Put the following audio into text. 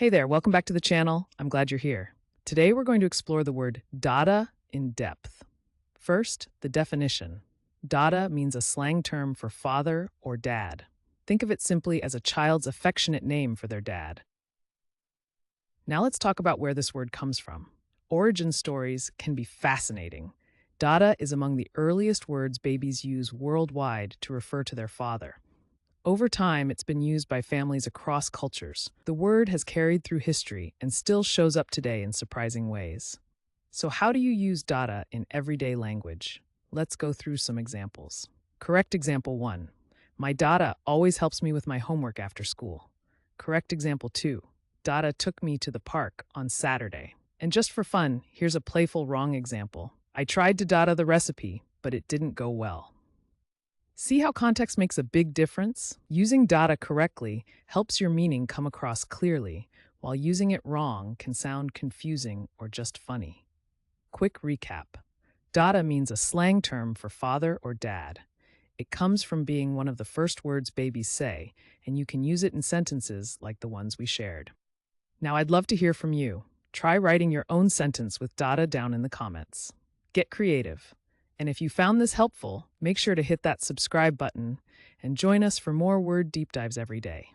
Hey there, welcome back to the channel. I'm glad you're here. Today we're going to explore the word Dada in depth. First, the definition. Dada means a slang term for father or dad. Think of it simply as a child's affectionate name for their dad. Now let's talk about where this word comes from. Origin stories can be fascinating. Dada is among the earliest words babies use worldwide to refer to their father. Over time, it's been used by families across cultures. The word has carried through history and still shows up today in surprising ways. So how do you use Dada in everyday language? Let's go through some examples. Correct example 1. My Dada always helps me with my homework after school. Correct example 2. Dada took me to the park on Saturday. And just for fun, here's a playful wrong example. I tried to Dada the recipe, but it didn't go well. See how context makes a big difference? Using Dada correctly helps your meaning come across clearly, while using it wrong can sound confusing or just funny. Quick recap. Dada means a slang term for father or dad. It comes from being one of the first words babies say, and you can use it in sentences like the ones we shared. Now I'd love to hear from you. Try writing your own sentence with Dada down in the comments. Get creative. And if you found this helpful, make sure to hit that subscribe button and join us for more word deep dives every day.